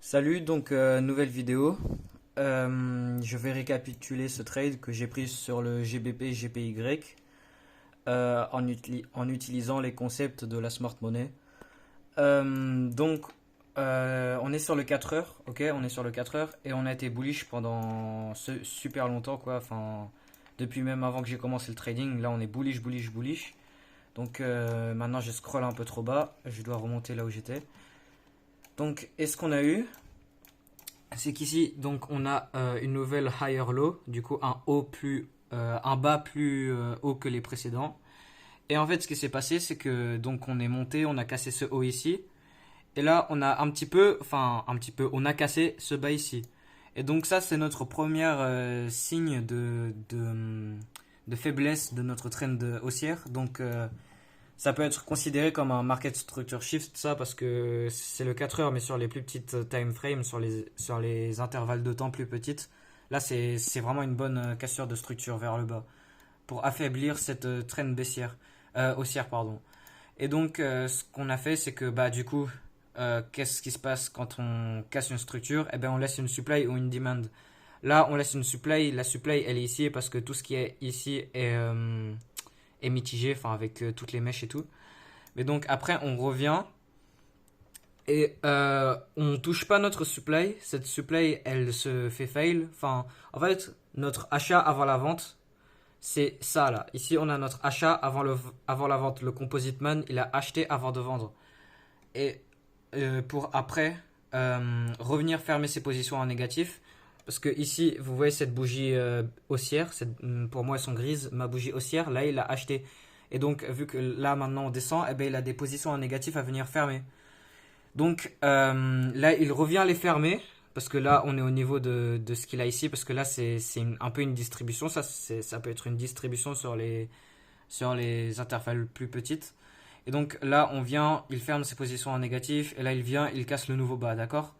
Salut, donc nouvelle vidéo. Je vais récapituler ce trade que j'ai pris sur le GBP GPY en utilisant les concepts de la smart money. On est sur le 4 heures, ok, on est sur le 4 heures et on a été bullish pendant super longtemps, quoi. Enfin, depuis même avant que j'ai commencé le trading, là on est bullish, bullish, bullish. Donc maintenant je scroll un peu trop bas, je dois remonter là où j'étais. Donc, est-ce qu'on a eu? C'est qu'ici, donc, on a une nouvelle higher low, du coup, un bas plus haut que les précédents. Et en fait, ce qui s'est passé, c'est que donc on est monté, on a cassé ce haut ici, et là, on a on a cassé ce bas ici. Et donc ça, c'est notre premier signe de faiblesse de notre trend haussière. Donc ça peut être considéré comme un market structure shift, ça, parce que c'est le 4 heures, mais sur les plus petites time frames, sur les intervalles de temps plus petites, là, c'est vraiment une bonne cassure de structure vers le bas pour affaiblir cette trend baissière, haussière, pardon. Et donc, ce qu'on a fait, c'est que, bah, du coup, qu'est-ce qui se passe quand on casse une structure? Eh bien, on laisse une supply ou une demand. Là, on laisse une supply. La supply, elle est ici parce que tout ce qui est ici est mitigé, enfin, avec toutes les mèches et tout. Mais donc après, on revient et on touche pas notre supply. Cette supply, elle se fait fail. Enfin, en fait, notre achat avant la vente, c'est ça là. Ici, on a notre achat avant la vente. Le composite man, il a acheté avant de vendre. Et pour après revenir fermer ses positions en négatif. Parce que ici, vous voyez cette bougie haussière, pour moi elles sont grises, ma bougie haussière, là il a acheté. Et donc, vu que là maintenant on descend, eh ben, il a des positions en négatif à venir fermer. Donc là, il revient les fermer, parce que là on est au niveau de ce qu'il a ici, parce que là c'est un peu une distribution, ça peut être une distribution sur les intervalles plus petites. Et donc là, on vient, il ferme ses positions en négatif, et là il vient, il casse le nouveau bas, d'accord?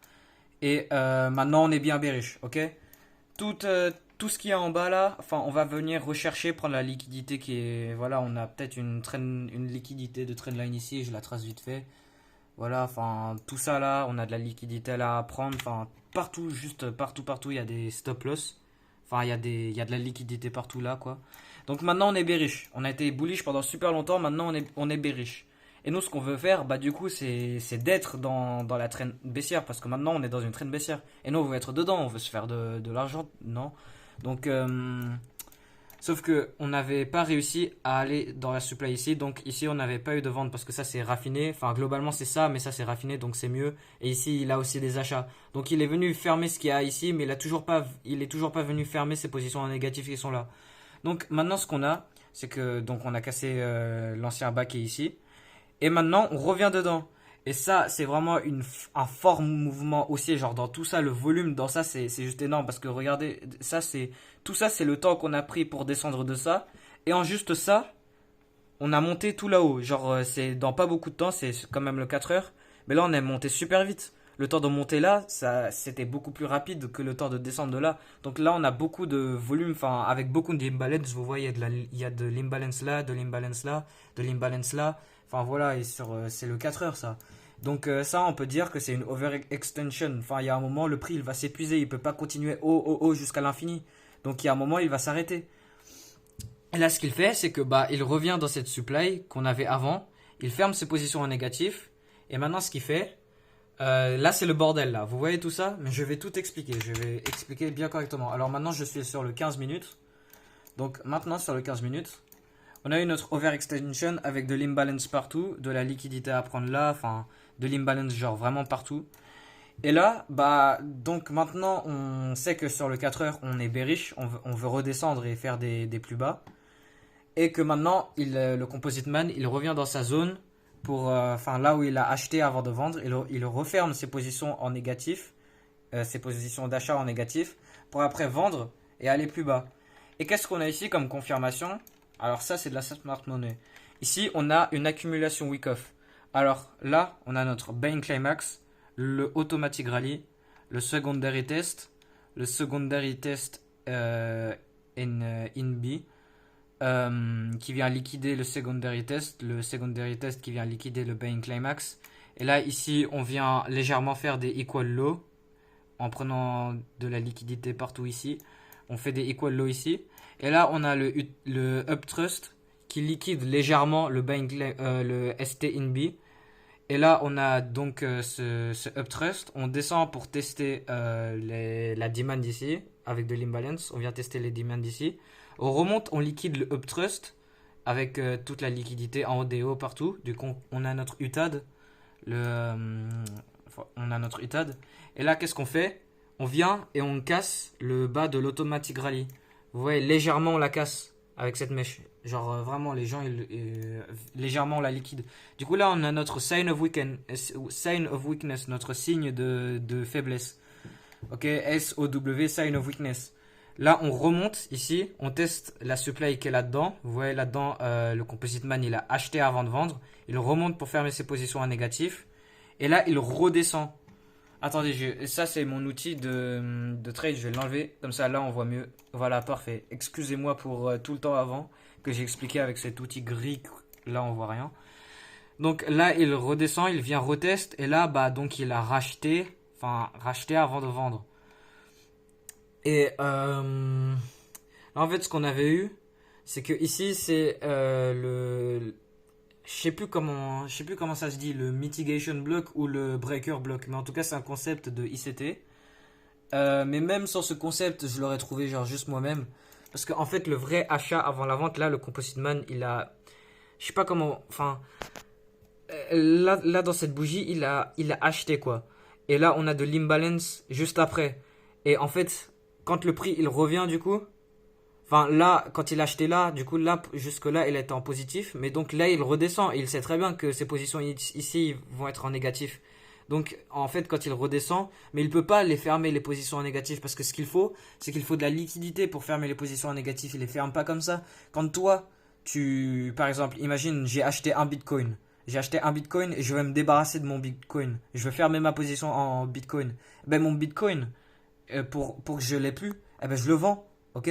Et maintenant on est bien bearish, ok? Tout ce qu'il y a en bas là, enfin on va venir rechercher, prendre la liquidité qui est... Voilà, on a peut-être une liquidité de trendline ici, je la trace vite fait. Voilà, enfin tout ça là, on a de la liquidité là à prendre, enfin partout, juste partout, partout, il y a des stop loss. Enfin, il y a de la liquidité partout là, quoi. Donc maintenant on est bearish. On a été bullish pendant super longtemps, maintenant on est bearish. Et nous, ce qu'on veut faire, bah du coup, c'est d'être dans la trend baissière, parce que maintenant on est dans une trend baissière. Et nous, on veut être dedans, on veut se faire de l'argent, non? Donc, sauf que on n'avait pas réussi à aller dans la supply ici, donc ici on n'avait pas eu de vente parce que ça c'est raffiné. Enfin, globalement c'est ça, mais ça c'est raffiné, donc c'est mieux. Et ici il a aussi des achats. Donc il est venu fermer ce qu'il y a ici, mais il est toujours pas venu fermer ses positions en négatif qui sont là. Donc maintenant ce qu'on a, c'est que donc on a cassé l'ancien bas qui est ici. Et maintenant, on revient dedans. Et ça, c'est vraiment un fort mouvement haussier. Genre, dans tout ça, le volume dans ça, c'est juste énorme. Parce que regardez, tout ça, c'est le temps qu'on a pris pour descendre de ça. Et en juste ça, on a monté tout là-haut. Genre, c'est dans pas beaucoup de temps, c'est quand même le 4 heures. Mais là, on est monté super vite. Le temps de monter là, c'était beaucoup plus rapide que le temps de descendre de là. Donc là, on a beaucoup de volume, enfin, avec beaucoup d'imbalance. Vous voyez, il y a de l'imbalance là, de l'imbalance là, de l'imbalance là. Enfin voilà, et c'est le 4 heures ça. Donc ça, on peut dire que c'est une overextension. Enfin, il y a un moment, le prix, il va s'épuiser. Il peut pas continuer haut, haut, haut jusqu'à l'infini. Donc il y a un moment, il va s'arrêter. Et là, ce qu'il fait, c'est que bah, il revient dans cette supply qu'on avait avant. Il ferme ses positions en négatif. Et maintenant, ce qu'il fait, là, c'est le bordel là. Vous voyez tout ça? Mais je vais tout expliquer. Je vais expliquer bien correctement. Alors maintenant, je suis sur le 15 minutes. Donc maintenant, sur le 15 minutes, on a eu notre overextension avec de l'imbalance partout, de la liquidité à prendre là, enfin de l'imbalance genre vraiment partout. Et là, bah donc maintenant on sait que sur le 4 heures on est bearish, on veut redescendre et faire des plus bas. Et que maintenant le composite man il revient dans sa zone pour, enfin là où il a acheté avant de vendre, il referme ses positions en négatif, ses positions d'achat en négatif, pour après vendre et aller plus bas. Et qu'est-ce qu'on a ici comme confirmation? Alors ça, c'est de la smart money. Ici, on a une accumulation week-off. Alors là, on a notre Bain Climax, le Automatic Rally, le secondary test in B, qui vient liquider le secondary test qui vient liquider le Bain Climax. Et là, ici, on vient légèrement faire des equal low, en prenant de la liquidité partout ici. On fait des equal low ici. Et là, on a le uptrust qui liquide légèrement le ST in B. Et là, on a donc ce uptrust. On descend pour tester la demand ici avec de l'imbalance. On vient tester les demands ici. On remonte, on liquide le uptrust avec toute la liquidité en haut des hauts partout. Du coup, on a notre UTAD. On a notre UTAD. Et là, qu'est-ce qu'on fait? On vient et on casse le bas de l'automatic rally. Vous voyez, légèrement on la casse avec cette mèche. Genre vraiment, les gens, légèrement on la liquide. Du coup, là, on a notre sign of weakness, notre signe de faiblesse. Ok, SOW, sign of weakness. Là, on remonte ici, on teste la supply qui est là-dedans. Vous voyez là-dedans, le composite man, il a acheté avant de vendre. Il remonte pour fermer ses positions à négatif. Et là, il redescend. Attendez, ça c'est mon outil de trade, je vais l'enlever. Comme ça, là, on voit mieux. Voilà, parfait. Excusez-moi pour tout le temps avant que j'ai expliqué avec cet outil gris. Là, on voit rien. Donc là, il redescend, il vient retest. Et là, bah, donc il a racheté. Enfin, racheté avant de vendre. Et en fait, ce qu'on avait eu, c'est que ici, c'est je sais plus comment ça se dit, le mitigation block ou le breaker block. Mais en tout cas, c'est un concept de ICT. Mais même sans ce concept, je l'aurais trouvé genre juste moi-même. Parce qu'en fait, le vrai achat avant la vente, là, le Composite Man, il a, je sais pas comment, enfin, là dans cette bougie, il a acheté quoi. Et là, on a de l'imbalance juste après. Et en fait, quand le prix il revient du coup, enfin là, quand il a acheté là, du coup là, jusque là, il était en positif. Mais donc là, il redescend et il sait très bien que ses positions ici vont être en négatif. Donc en fait, quand il redescend, mais il peut pas les fermer les positions en négatif parce que ce qu'il faut, c'est qu'il faut de la liquidité pour fermer les positions en négatif. Il les ferme pas comme ça. Quand toi, par exemple, imagine, j'ai acheté un Bitcoin. J'ai acheté un Bitcoin et je vais me débarrasser de mon Bitcoin. Je veux fermer ma position en Bitcoin. Ben mon Bitcoin, pour que je l'ai plus, eh ben je le vends, ok?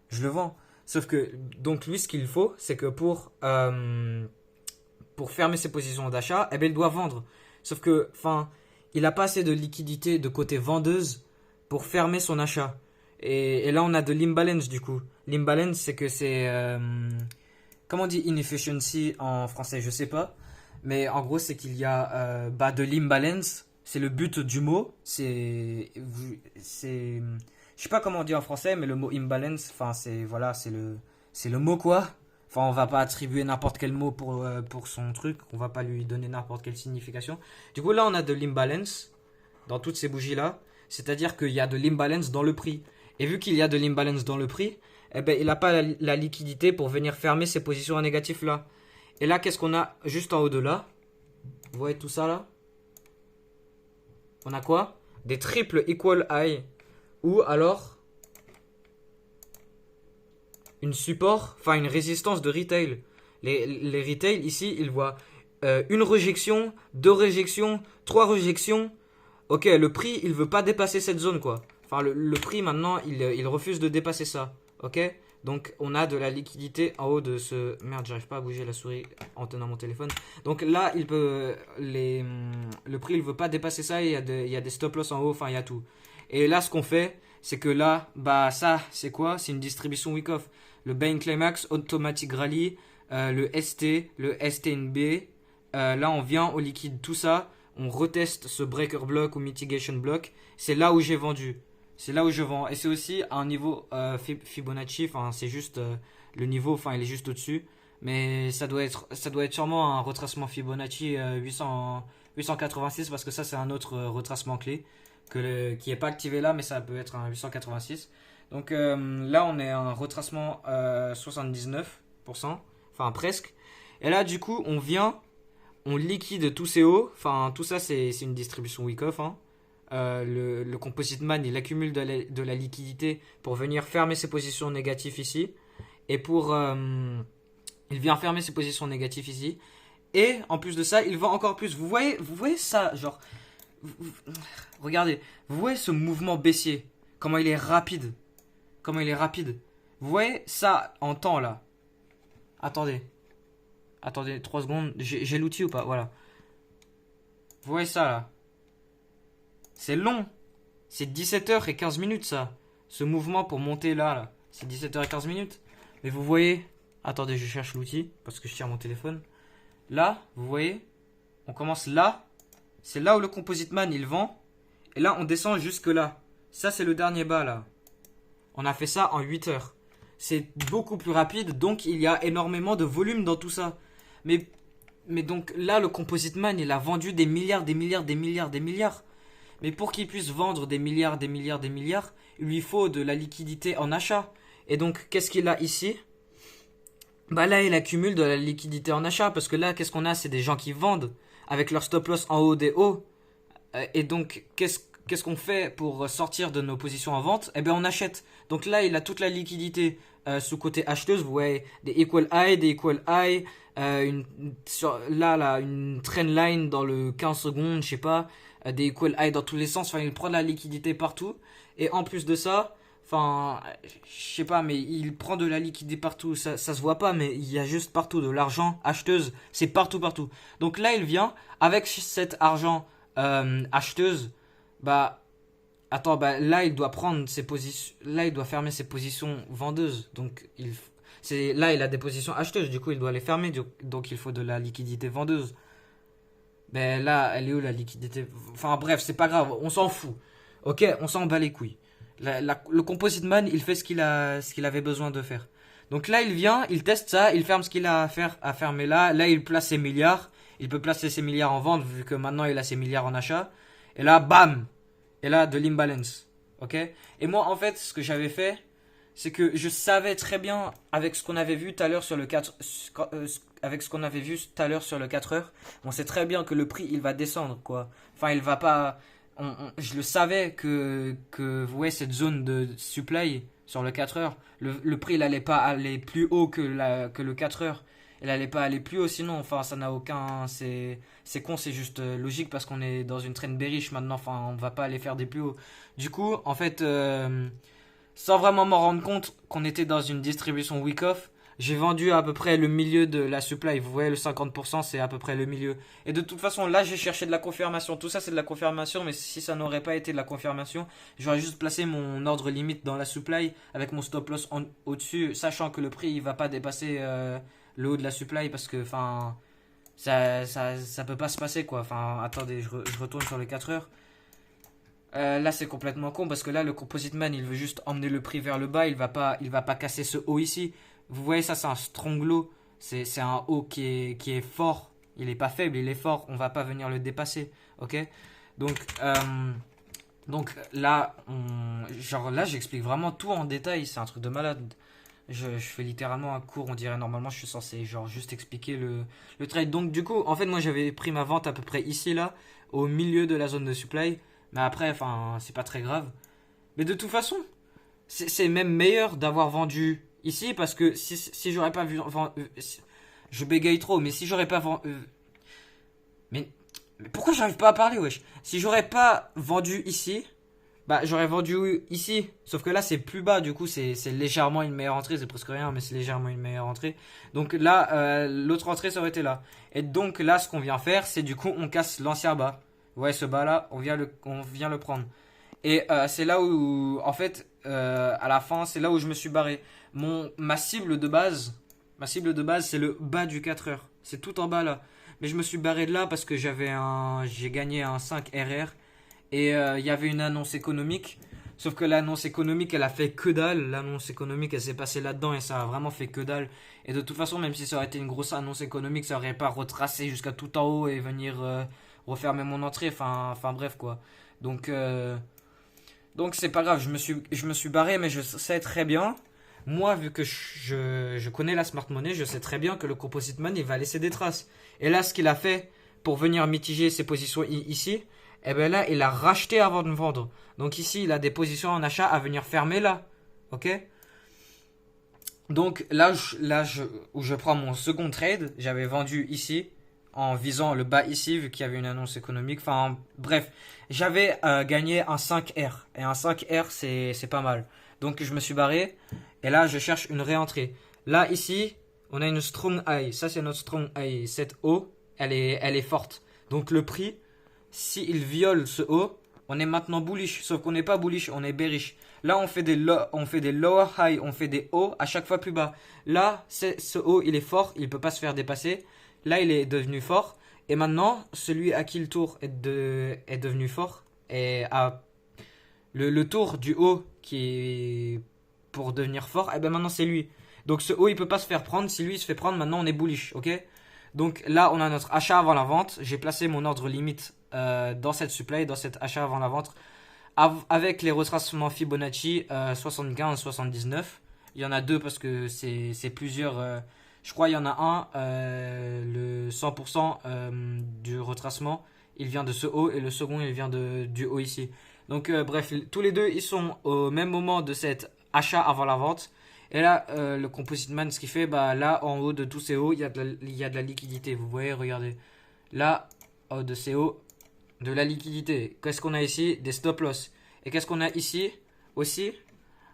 Je le vends. Sauf que, donc lui, ce qu'il faut, c'est que pour fermer ses positions d'achat, eh ben il doit vendre. Sauf que, enfin, il a pas assez de liquidité de côté vendeuse pour fermer son achat. Et là, on a de l'imbalance du coup. L'imbalance, c'est que c'est... comment on dit inefficiency en français? Je sais pas. Mais en gros, c'est qu'il y a de l'imbalance. C'est le but du mot. Je sais pas comment on dit en français, mais le mot imbalance, enfin, voilà, c'est le mot quoi. Enfin, on va pas attribuer n'importe quel mot pour son truc. On va pas lui donner n'importe quelle signification. Du coup, là, on a de l'imbalance dans toutes ces bougies-là. C'est-à-dire qu'il y a de l'imbalance dans le prix. Et vu qu'il y a de l'imbalance dans le prix, eh ben, il n'a pas la liquidité pour venir fermer ses positions en négatif là. Et là, qu'est-ce qu'on a juste en haut de là? Vous voyez tout ça là? On a quoi? Des triple equal high. Ou alors une support, enfin une résistance de retail. Les retail ici, ils voient une rejection, deux réjections, trois réjections. Ok, le prix, il veut pas dépasser cette zone quoi. Enfin, le prix maintenant, il refuse de dépasser ça. Ok? Donc, on a de la liquidité en haut de ce... Merde, j'arrive pas à bouger la souris en tenant mon téléphone. Donc là, le prix, il veut pas dépasser ça. Il y a des stop loss en haut. Enfin, il y a tout. Et là, ce qu'on fait, c'est que là, bah ça, c'est quoi? C'est une distribution week-off. Le Bain Climax, Automatic Rally, le ST, le STNB. Là, on vient, on liquide tout ça. On reteste ce breaker block ou mitigation block. C'est là où j'ai vendu. C'est là où je vends. Et c'est aussi un niveau Fibonacci. Enfin, c'est juste le niveau. Enfin, il est juste au-dessus. Mais ça doit être sûrement un retracement Fibonacci 886 parce que ça, c'est un autre retracement clé qui est pas activé là, mais ça peut être un 886. Donc là, on est à un retracement 79%. Enfin, presque. Et là, du coup, on vient, on liquide tous ces hauts. Enfin, tout ça, c'est une distribution week-off. Hein. Le Composite Man il accumule de la liquidité pour venir fermer ses positions négatives ici et il vient fermer ses positions négatives ici et en plus de ça il vend encore plus. Vous voyez ça genre regardez, vous voyez ce mouvement baissier, comment il est rapide, vous voyez ça en temps là. Attendez 3 secondes, j'ai l'outil ou pas? Voilà, vous voyez ça là. C'est long. C'est 17h15 ça. Ce mouvement pour monter là. C'est 17h15. Mais vous voyez... Attendez, je cherche l'outil parce que je tiens mon téléphone. Là, vous voyez, on commence là. C'est là où le Composite Man, il vend. Et là, on descend jusque là. Ça, c'est le dernier bas là. On a fait ça en 8 heures. C'est beaucoup plus rapide, donc il y a énormément de volume dans tout ça. Mais donc là, le Composite Man, il a vendu des milliards. Mais pour qu'il puisse vendre des milliards, il lui faut de la liquidité en achat. Et donc, qu'est-ce qu'il a ici? Bah là, il accumule de la liquidité en achat. Parce que là, qu'est-ce qu'on a? C'est des gens qui vendent avec leur stop loss en haut des hauts. Et donc, qu'est-ce qu'on fait pour sortir de nos positions en vente? Eh bien, on achète. Donc là, il a toute la liquidité sous côté acheteuse. Vous voyez, des equal high, une trend line dans le 15 secondes, je sais pas, des equal high dans tous les sens. Enfin, il prend de la liquidité partout. Et en plus de ça, enfin, je sais pas, mais il prend de la liquidité partout. Ça se voit pas, mais il y a juste partout de l'argent acheteuse. C'est partout. Donc là, il vient avec cet argent acheteuse. Bah, attends, bah là, il doit prendre ses positions. Là, il doit fermer ses positions vendeuses. Donc, là, il a des positions acheteuses. Du coup, il doit les fermer. Donc, il faut de la liquidité vendeuse. Ben là, elle est où la liquidité? Enfin, bref, c'est pas grave. On s'en fout. Ok, on s'en bat les couilles. Le Composite Man, il fait ce qu'il avait besoin de faire. Donc là, il vient, il teste ça, il ferme ce qu'il a à fermer là. Là, il place ses milliards. Il peut placer ses milliards en vente vu que maintenant, il a ses milliards en achat. Et là, bam! Et là, de l'imbalance. Ok? Et moi, en fait, ce que j'avais fait, c'est que je savais très bien, avec ce qu'on avait vu tout à l'heure sur le 4, avec ce qu'on avait vu tout à l'heure sur le 4 heures, on sait très bien que le prix, il va descendre, quoi. Enfin, il va pas... je le savais que vous voyez, cette zone de supply sur le 4 heures, le prix, il allait pas aller plus haut que le 4 heures. Il allait pas aller plus haut sinon, enfin, ça n'a aucun... C'est con, c'est juste logique parce qu'on est dans une trend bearish maintenant, enfin, on va pas aller faire des plus hauts. Du coup, en fait... sans vraiment m'en rendre compte qu'on était dans une distribution week-off, j'ai vendu à peu près le milieu de la supply. Vous voyez, le 50%, c'est à peu près le milieu. Et de toute façon, là, j'ai cherché de la confirmation. Tout ça, c'est de la confirmation, mais si ça n'aurait pas été de la confirmation, j'aurais juste placé mon ordre limite dans la supply avec mon stop loss au-dessus, sachant que le prix, il va pas dépasser le haut de la supply parce que, enfin, ça peut pas se passer, quoi. Enfin, attendez, je retourne sur les 4 heures. Là c'est complètement con parce que là le Composite Man il veut juste emmener le prix vers le bas, il va pas casser ce haut ici. Vous voyez ça c'est un strong low, c'est un haut qui est fort, il est pas faible, il est fort, on va pas venir le dépasser, ok? Donc là là j'explique vraiment tout en détail, c'est un truc de malade. Je fais littéralement un cours, on dirait normalement je suis censé genre juste expliquer le trade. Donc du coup en fait moi j'avais pris ma vente à peu près ici là, au milieu de la zone de supply. Mais après, enfin, c'est pas très grave. Mais de toute façon, c'est même meilleur d'avoir vendu ici parce que si j'aurais pas vu. Je bégaye trop, mais si j'aurais pas vendu. Mais pourquoi j'arrive pas à parler, wesh? Si j'aurais pas vendu ici, bah j'aurais vendu ici. Sauf que là, c'est plus bas, du coup, c'est légèrement une meilleure entrée. C'est presque rien, mais c'est légèrement une meilleure entrée. Donc là, l'autre entrée, ça aurait été là. Et donc là, ce qu'on vient faire, c'est du coup, on casse l'ancien bas. Ouais, ce bas là, on vient le prendre. Et c'est là où, en fait, à la fin, c'est là où je me suis barré. Ma cible de base, c'est le bas du 4 heures. C'est tout en bas là. Mais je me suis barré de là parce que j'ai gagné un 5 RR. Et il y avait une annonce économique. Sauf que l'annonce économique, elle a fait que dalle. L'annonce économique, elle s'est passée là-dedans et ça a vraiment fait que dalle. Et de toute façon, même si ça aurait été une grosse annonce économique, ça aurait pas retracé jusqu'à tout en haut et venir... refermer mon entrée, enfin bref quoi. Donc c'est pas grave, je me suis barré, mais je sais très bien, moi vu que je connais la smart money, je sais très bien que le Composite Man il va laisser des traces. Et là ce qu'il a fait pour venir mitiger ses positions ici, et ben là il a racheté avant de vendre. Donc ici il a des positions en achat à venir fermer là, ok. Donc là où je prends mon second trade, j'avais vendu ici en visant le bas ici, vu qu'il y avait une annonce économique. Enfin, bref, j'avais gagné un 5R. Et un 5R, c'est pas mal. Donc, je me suis barré. Et là, je cherche une réentrée. Là, ici, on a une strong high. Ça, c'est notre strong high. Cette haut, elle est forte. Donc, le prix, s'il viole ce haut, On est maintenant bullish, sauf qu'on n'est pas bullish, on est bearish. Là, on fait des lower high, on fait des hauts à chaque fois plus bas. Là, ce haut, il est fort, il ne peut pas se faire dépasser. Là, il est devenu fort. Et maintenant, celui à qui le tour est devenu fort, et à le tour du haut qui est pour devenir fort, et ben maintenant c'est lui. Donc ce haut, il peut pas se faire prendre. Si lui, il se fait prendre, maintenant on est bullish, ok? Donc là, on a notre achat avant la vente. J'ai placé mon ordre limite dans cette supply, dans cet achat avant la vente, avec les retracements Fibonacci 75, 79. Il y en a deux parce que c'est plusieurs. Je crois il y en a un, le 100% du retracement, il vient de ce haut et le second, il vient du haut ici. Donc bref, tous les deux, ils sont au même moment de cet achat avant la vente. Et là, le Composite Man, ce qu'il fait, bah là, en haut de tous ces hauts, il y a de la liquidité. Vous voyez, regardez. Là, en haut de ces hauts, de la liquidité. Qu'est-ce qu'on a ici? Des stop loss. Et qu'est-ce qu'on a ici aussi?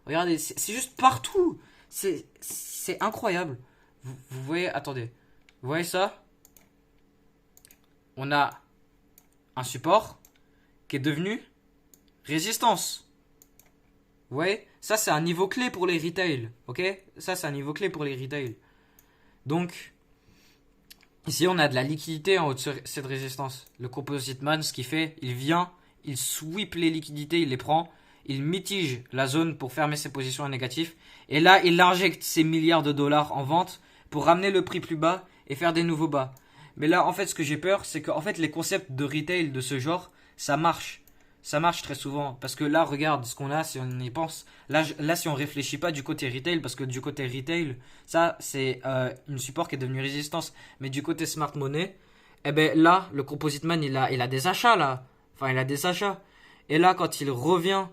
Regardez, c'est juste partout. C'est incroyable. Vous voyez, attendez. Vous voyez ça? On a un support qui est devenu résistance. Vous voyez? Ça, c'est un niveau clé pour les retail. Ok? Ça, c'est un niveau clé pour les retail. Donc, ici, on a de la liquidité en haut de cette résistance. Le Composite Man, ce qu'il fait, il vient, il sweep les liquidités, il les prend, il mitige la zone pour fermer ses positions à négatif. Et là, il injecte ses milliards de dollars en vente pour ramener le prix plus bas et faire des nouveaux bas. Mais là, en fait, ce que j'ai peur, c'est qu'en fait, les concepts de retail de ce genre, ça marche. Ça marche très souvent. Parce que là, regarde ce qu'on a, si on y pense. Là, si on réfléchit pas du côté retail, parce que du côté retail, ça, c'est une support qui est devenue résistance. Mais du côté smart money, eh ben là, le Composite Man, il a des achats, là. Enfin, il a des achats. Et là, quand il revient,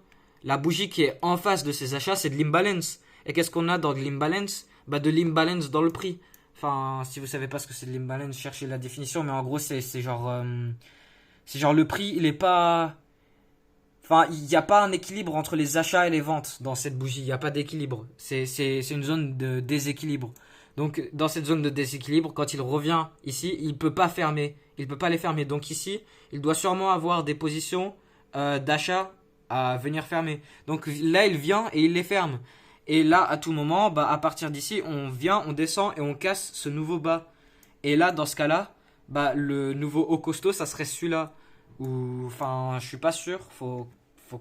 la bougie qui est en face de ces achats, c'est de l'imbalance. Et qu'est-ce qu'on a dans de l'imbalance? Bah, de l'imbalance dans le prix. Enfin, si vous savez pas ce que c'est de l'imbalance, cherchez la définition. Mais en gros, c'est genre le prix, il est pas... Enfin, il n'y a pas un équilibre entre les achats et les ventes dans cette bougie. Il n'y a pas d'équilibre. C'est une zone de déséquilibre. Donc, dans cette zone de déséquilibre, quand il revient ici, il ne peut pas fermer. Il ne peut pas les fermer. Donc ici, il doit sûrement avoir des positions d'achat à venir fermer. Donc là, il vient et il les ferme. Et là, à tout moment, bah, à partir d'ici, on vient, on descend et on casse ce nouveau bas. Et là, dans ce cas-là, bah, le nouveau haut costaud, ça serait celui-là. Ou, enfin, je suis pas sûr. Faut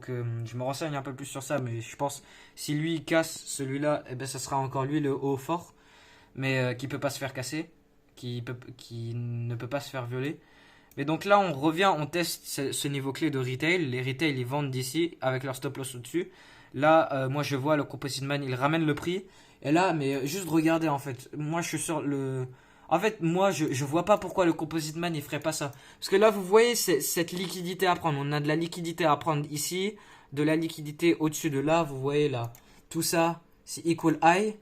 que je me renseigne un peu plus sur ça. Mais je pense, si lui il casse celui-là, eh ben, ça sera encore lui le haut fort. Mais qui peut pas se faire casser. Qui ne peut pas se faire violer. Mais donc là, on revient, on teste ce niveau clé de retail. Les retail, ils vendent d'ici avec leur stop loss au-dessus. Là, moi, je vois le Composite Man, il ramène le prix. Et là, mais juste regardez, en fait. Moi, je suis sur le... En fait, moi, je vois pas pourquoi le Composite Man, il ferait pas ça. Parce que là, vous voyez cette liquidité à prendre. On a de la liquidité à prendre ici. De la liquidité au-dessus de là. Vous voyez, là. Tout ça, c'est equal high.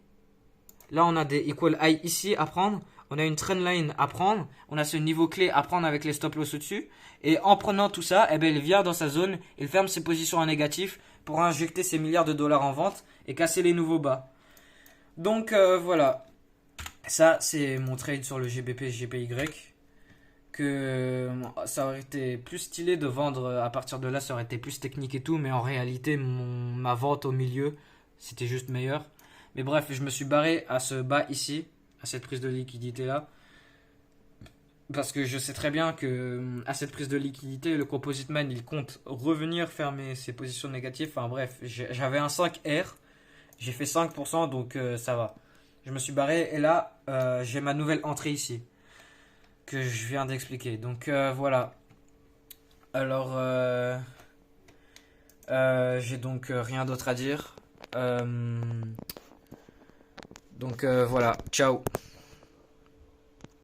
Là, on a des equal high ici à prendre. On a une trendline à prendre. On a ce niveau clé à prendre avec les stop loss au-dessus. Et en prenant tout ça, eh ben, il vient dans sa zone. Il ferme ses positions à négatif pour injecter ses milliards de dollars en vente et casser les nouveaux bas. Donc, voilà. Ça, c'est mon trade sur le GBP GPY. Que ça aurait été plus stylé de vendre à partir de là. Ça aurait été plus technique et tout. Mais en réalité, ma vente au milieu, c'était juste meilleur. Mais bref, je me suis barré à ce bas ici, à cette prise de liquidité là, parce que je sais très bien que à cette prise de liquidité, le Composite Man, il compte revenir fermer ses positions négatives. Enfin bref, j'avais un 5R, j'ai fait 5%, donc ça va. Je me suis barré et là, j'ai ma nouvelle entrée ici, que je viens d'expliquer. Donc voilà. Alors, j'ai donc rien d'autre à dire. Donc voilà, ciao.